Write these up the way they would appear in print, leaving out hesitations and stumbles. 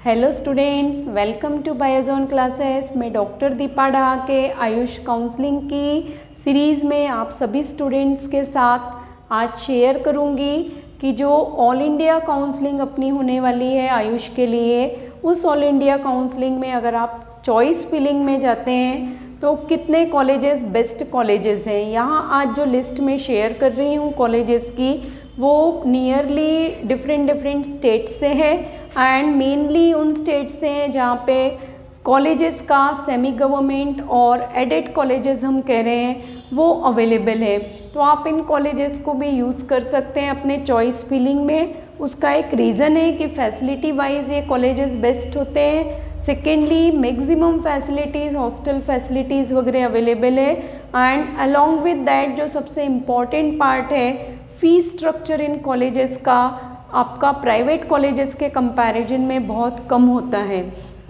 Hello students, welcome to biozone classes. मैं doctor Deepa Dhake AYUSH counselling की series में आप सभी स्टूडेंट्स के साथ आज शेयर करूंगी कि जो ऑल इंडिया काउंसलिंग अपनी होने वाली है आयुष के लिए, उस ऑल इंडिया काउंसलिंग में अगर आप चॉइस फिलिंग में जाते हैं तो कितने कॉलेजेस बेस्ट कॉलेजेस हैं। यहाँ आज जो लिस्ट में शेयर कर रही हूँ कॉलेजेस की, वो नियरली डिफरेंट स्टेट से है एंड मेनली उन स्टेट से हैं जहाँ पे कॉलेजेस का सेमी गवर्नमेंट और एडेड कॉलेजेस हम कह रहे हैं वो अवेलेबल है। तो आप इन कॉलेजेस को भी यूज़ कर सकते हैं अपने चॉइस फिलिंग में। उसका एक रीज़न है कि फैसिलिटी वाइज ये कॉलेजेस बेस्ट होते हैं। Secondly, maximum facilities, hostel facilities वगैरह अवेलेबल है एंड अलॉन्ग विद दैट जो सबसे इम्पॉर्टेंट पार्ट है, फीस स्ट्रक्चर इन कॉलेजेस का आपका प्राइवेट कॉलेजेस के कंपैरिजन में बहुत कम होता है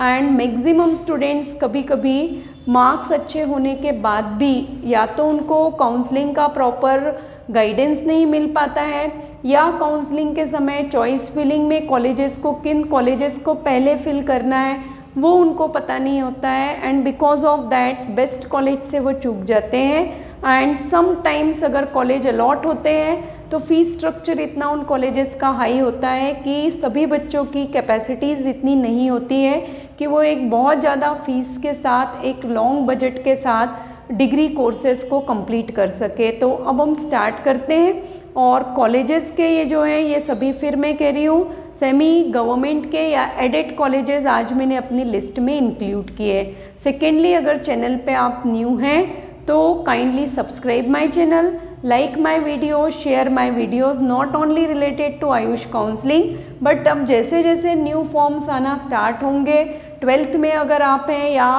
एंड मैक्सिमम स्टूडेंट्स कभी कभी मार्क्स अच्छे होने के बाद भी या तो उनको काउंसलिंग का प्रॉपर गाइडेंस नहीं मिल पाता है या काउंसलिंग के समय चॉइस फिलिंग में कॉलेजेस को, किन कॉलेजेस को पहले फिल करना है वो उनको पता नहीं होता है and because of that best college से वो चूक जाते हैं। एंड समटाइम्स अगर कॉलेज अलॉट होते हैं तो फीस स्ट्रक्चर इतना उन कॉलेजेस का हाई होता है कि सभी बच्चों की कैपेसिटीज़ इतनी नहीं होती है कि वो एक बहुत ज़्यादा फीस के साथ, एक लॉन्ग बजट के साथ डिग्री कोर्सेज को कंप्लीट कर सके। तो अब हम स्टार्ट करते हैं और कॉलेजेस के ये जो हैं ये सभी फिर मैं कह रही हूँ सेमी गवर्नमेंट के या एडेड कॉलेजेस आज मैंने अपनी लिस्ट में इंक्लूड किए। सेकेंडली, अगर चैनल पे आप न्यू हैं तो kindly subscribe my channel, like my videos, share my videos, not only related to Ayush counselling but अब जैसे जैसे न्यू फॉर्म्स आना स्टार्ट होंगे, 12th में अगर आप हैं या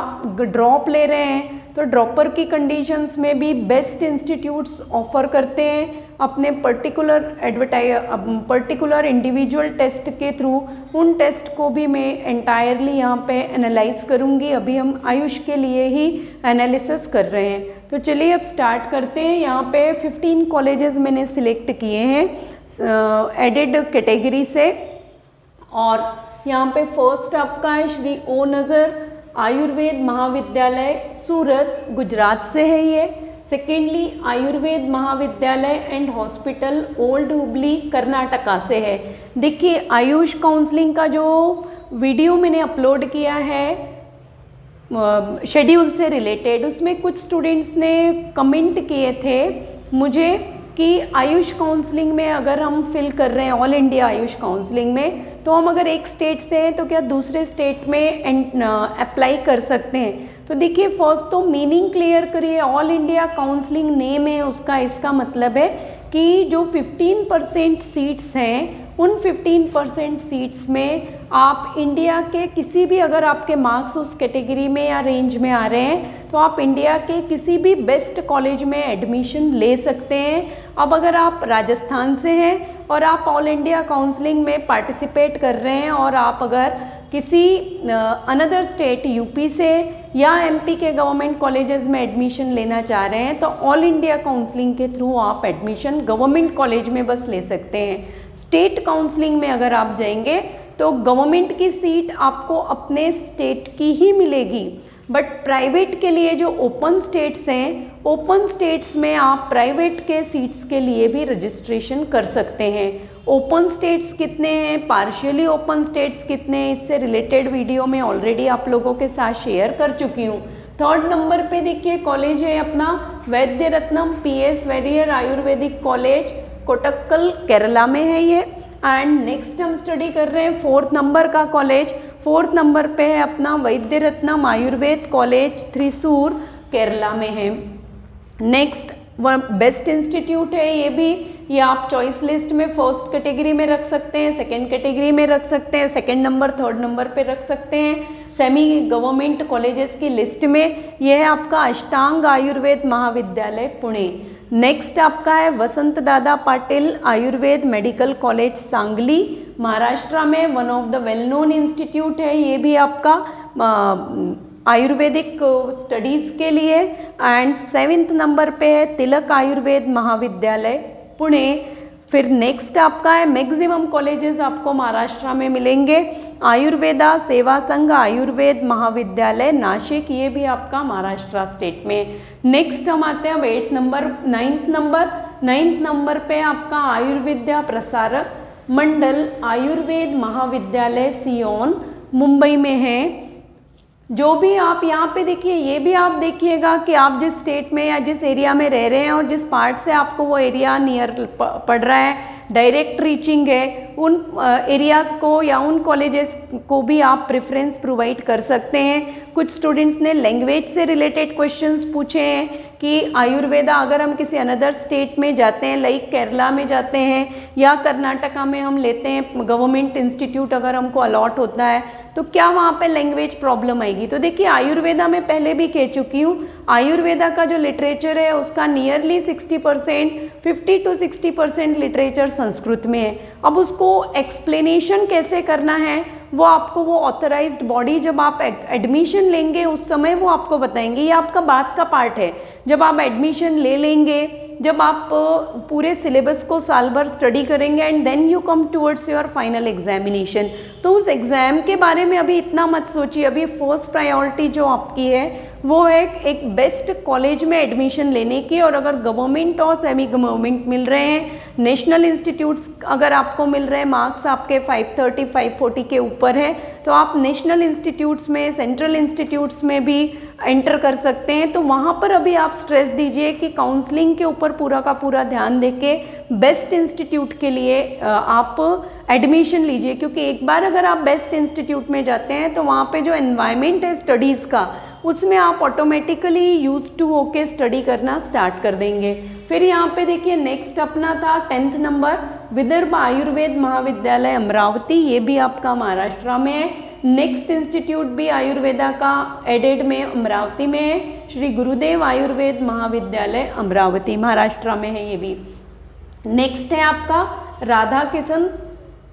ड्रॉप ले रहे हैं तो ड्रॉपर की कंडीशंस में भी बेस्ट इंस्टीट्यूट्स ऑफर करते हैं अपने पर्टिकुलर इंडिविजुअल टेस्ट के थ्रू। उन टेस्ट को भी मैं एंटायरली यहाँ पे एनालाइज करूँगी। अभी हम आयुष के लिए ही एनालिसिस कर रहे हैं। तो चलिए अब स्टार्ट करते हैं। यहाँ पे 15 कॉलेजेस मैंने सिलेक्ट किए हैं एडेड कैटेगरी से और यहाँ पे फर्स्ट आपका है श्री ओ नज़र आयुर्वेद महाविद्यालय सूरत, गुजरात से है ये। सेकेंडली, आयुर्वेद महाविद्यालय and hospital old Hubli, Karnataka से है। देखिए, आयुष काउंसलिंग का जो वीडियो मैंने अपलोड किया है शेड्यूल से रिलेटेड, उसमें कुछ स्टूडेंट्स ने कमेंट किए थे मुझे कि आयुष काउंसलिंग में अगर हम फिल कर रहे हैं ऑल इंडिया आयुष काउंसलिंग में, तो हम अगर एक स्टेट से हैं तो क्या दूसरे स्टेट में अप्लाई कर सकते हैं। तो देखिए, फर्स्ट तो मीनिंग क्लियर करिए। ऑल इंडिया काउंसलिंग नेम है उसका, इसका मतलब है कि जो 15% सीट्स हैं उन 15% सीट्स में आप इंडिया के किसी भी, अगर आपके मार्क्स उस कैटेगरी में या रेंज में आ रहे हैं तो आप इंडिया के किसी भी बेस्ट कॉलेज में एडमिशन ले सकते हैं। अब अगर आप राजस्थान से हैं और आप ऑल इंडिया काउंसलिंग में पार्टिसिपेट कर रहे हैं और आप अगर किसी अनदर स्टेट यूपी से या एमपी के गवर्नमेंट कॉलेजेस में एडमिशन लेना चाह रहे हैं तो ऑल इंडिया काउंसलिंग के थ्रू आप एडमिशन गवर्नमेंट कॉलेज में बस ले सकते हैं। स्टेट काउंसलिंग में अगर आप जाएंगे तो गवर्नमेंट की सीट आपको अपने स्टेट की ही मिलेगी, बट प्राइवेट के लिए जो ओपन स्टेट्स हैं, ओपन स्टेट्स में आप प्राइवेट के सीट्स के लिए भी रजिस्ट्रेशन कर सकते हैं। ओपन स्टेट्स कितने हैं, पार्शियली ओपन स्टेट्स कितने हैं, इससे रिलेटेड वीडियो मैं ऑलरेडी आप लोगों के साथ शेयर कर चुकी हूँ। 3rd नंबर पे देखिए कॉलेज है अपना वैद्य रत्नम PS वेरियर आयुर्वेदिक कॉलेज, कोटक्कल, केरला में है ये। एंड नेक्स्ट हम स्टडी कर रहे हैं 4th नंबर का कॉलेज। 4th नंबर पे है अपना वैद्य रत्नम आयुर्वेद कॉलेज, थ्रिसूर, केरला में है। नेक्स्ट बेस्ट इंस्टीट्यूट है ये भी, ये आप चॉइस लिस्ट में फर्स्ट कैटेगरी में रख सकते हैं, सेकंड कैटेगरी में रख सकते हैं, 2nd नंबर 3rd नंबर पे रख सकते हैं। सेमी गवर्नमेंट कॉलेजेस की लिस्ट में यह है आपका अष्टांग आयुर्वेद महाविद्यालय, पुणे। नेक्स्ट आपका है वसंत दादा पाटिल आयुर्वेद मेडिकल कॉलेज, सांगली, महाराष्ट्र में। One of the well known institute है ये भी आपका आयुर्वेदिक स्टडीज़ के लिए। एंड 7th नंबर पे है तिलक आयुर्वेद महाविद्यालय, पुणे। फिर नेक्स्ट आपका है मैक्सिमम कॉलेजेस आपको महाराष्ट्र में मिलेंगे। आयुर्वेदा सेवा संघ आयुर्वेद महाविद्यालय नासिक, ये भी आपका महाराष्ट्र स्टेट में। नेक्स्ट हम आते हैं अब 9th नंबर पे आपका आयुर्विद्या प्रसारक मंडल आयुर्वेद महाविद्यालय सियोन मुंबई में है। जो भी आप यहाँ पे देखिए, ये भी आप देखिएगा कि आप जिस स्टेट में या जिस एरिया में रह रहे हैं और जिस पार्ट से आपको वो एरिया नियर पड़ रहा है, डायरेक्ट रीचिंग है, उन एरियाज़ को या उन कॉलेजेस को भी आप प्रेफरेंस प्रोवाइड कर सकते हैं। कुछ स्टूडेंट्स ने लैंग्वेज से रिलेटेड क्वेश्चंस पूछे हैं कि आयुर्वेदा अगर हम किसी अनदर स्टेट में जाते हैं, लाइक केरला में जाते हैं या कर्नाटका में हम लेते हैं गवर्नमेंट इंस्टीट्यूट अगर हमको अलॉट होता है, तो क्या वहाँ पे लैंग्वेज प्रॉब्लम आएगी। तो देखिए आयुर्वेदा में पहले भी कह चुकी हूँ, आयुर्वेदा का जो लिटरेचर है उसका नियरली 50% 50 to 60% लिटरेचर संस्कृत में है। अब उसको एक्सप्लेनेशन कैसे करना है वो आपको वो ऑथराइज्ड बॉडी जब आप एडमिशन लेंगे उस समय वो आपको बताएंगे। ये आपका बात का पार्ट है। जब आप एडमिशन ले लेंगे, जब आप पूरे सिलेबस को साल भर स्टडी करेंगे and then you come towards your final examination, तो उस एग्ज़ाम के बारे में अभी इतना मत सोचिए। अभी फर्स्ट प्रायोरिटी जो आपकी है वो है एक बेस्ट कॉलेज में एडमिशन लेने की, और अगर गवर्नमेंट और सेमी गवर्नमेंट मिल रहे हैं, नेशनल इंस्टीट्यूट्स अगर आपको मिल रहे हैं, मार्क्स आपके 530 540 के ऊपर है, तो आप नेशनल इंस्टीट्यूट्स में, सेंट्रल इंस्टीट्यूट्स में भी एंटर कर सकते हैं। तो वहाँ पर अभी आप स्ट्रेस दीजिए कि काउंसलिंग के ऊपर पूरा का पूरा ध्यान देके बेस्ट इंस्टीट्यूट के लिए आप एडमिशन लीजिए, क्योंकि एक बार अगर आप बेस्ट इंस्टीट्यूट में जाते हैं तो वहाँ पे जो एनवायरनमेंट है स्टडीज़ का, उसमें आप ऑटोमेटिकली यूज टू होके स्टडी करना स्टार्ट कर देंगे। फिर यहाँ पे देखिए नेक्स्ट अपना था 10th नंबर विदर्भ आयुर्वेद महाविद्यालय अमरावती, ये भी आपका महाराष्ट्र में है। नेक्स्ट इंस्टीट्यूट भी आयुर्वेदा का एडेड में अमरावती में है, श्री गुरुदेव आयुर्वेद महाविद्यालय अमरावती महाराष्ट्र में है ये भी। नेक्स्ट है आपका राधा किशन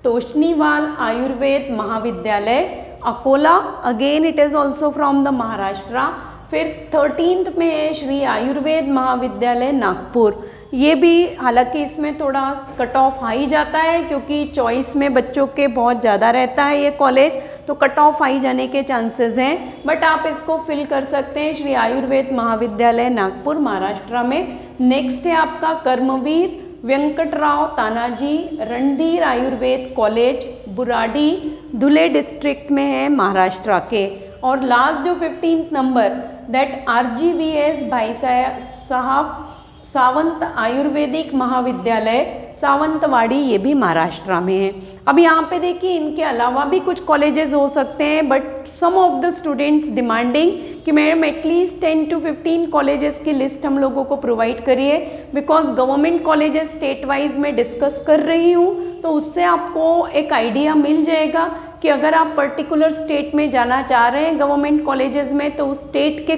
तोष्णीवाल आयुर्वेद महाविद्यालय Akola, again it is also from the Maharashtra. फिर 13th में है श्री आयुर्वेद महाविद्यालय नागपुर, ये भी हालांकि इसमें थोड़ा कट ऑफ हाई जाता है क्योंकि चॉइस में बच्चों के बहुत ज़्यादा रहता है ये कॉलेज, तो कट ऑफ हाई जाने के चांसेस हैं, बट आप इसको फिल कर सकते हैं श्री आयुर्वेद महाविद्यालय नागपुर महाराष्ट्र में। नेक्स्ट है आपका कर्मवीर वेंकटराव तानाजी रणधीर आयुर्वेद कॉलेज बुराडी धुले डिस्ट्रिक्ट में है महाराष्ट्र के। और लास्ट जो 15th नंबर दैट RGVS भाई साहब सावंत आयुर्वेदिक महाविद्यालय सावंतवाड़ी, ये भी महाराष्ट्र में है। अब यहाँ पे देखिए इनके अलावा भी कुछ कॉलेजेस हो सकते हैं, but some of the students demanding कि मैडम एटलीस्ट 10 to 15 कॉलेजेस की लिस्ट हम लोगों को प्रोवाइड करिए, because government colleges state wise में डिस्कस कर रही हूँ, तो उससे आपको एक आइडिया मिल जाएगा कि अगर आप पर्टिकुलर स्टेट में जाना चाह रहे हैं गवर्नमेंट कॉलेजेस में, तो उस स्टेट के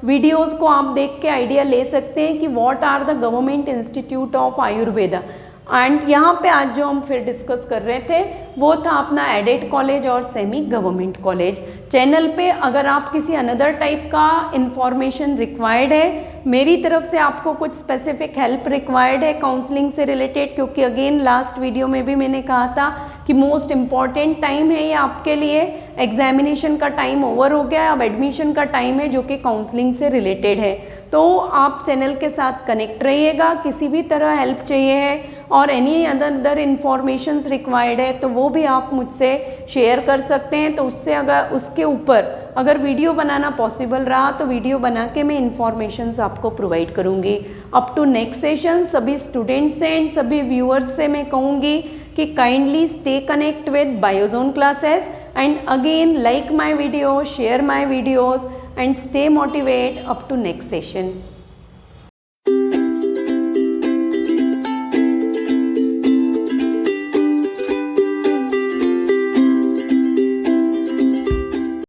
वीडियोस को आप देख के आइडिया ले सकते हैं कि what are the government institute of Ayurveda. And यहाँ पे आज जो हम फिर डिस्कस कर रहे थे वो था अपना एडेड कॉलेज और सेमी गवर्नमेंट कॉलेज। चैनल पे अगर आप किसी अनदर टाइप का इंफॉर्मेशन रिक्वायर्ड है, मेरी तरफ से आपको कुछ स्पेसिफिक हेल्प रिक्वायर्ड है काउंसलिंग से रिलेटेड, क्योंकि अगेन लास्ट वीडियो में भी मैंने कहा था कि मोस्ट इम्पॉर्टेंट टाइम है ये आपके लिए, एग्जामिनेशन का टाइम ओवर हो गया है, अब एडमिशन का टाइम है जो कि काउंसलिंग से रिलेटेड है। तो आप चैनल के साथ कनेक्ट रहिएगा, किसी भी तरह हेल्प चाहिए है और एनी अदर इन्फॉर्मेशंस रिक्वायर्ड है तो वो भी आप मुझसे शेयर कर सकते हैं। तो उससे अगर उसके ऊपर अगर वीडियो बनाना पॉसिबल रहा तो वीडियो बना के मैं इन्फॉर्मेशंस आपको प्रोवाइड करूँगी। अप टू नेक्स्ट सेशन सभी स्टूडेंट्स से एंड सभी व्यूअर्स से मैं कहूँगी कि kindly stay connect with biozone classes and again like my video, share my videos and stay motivated up to next session.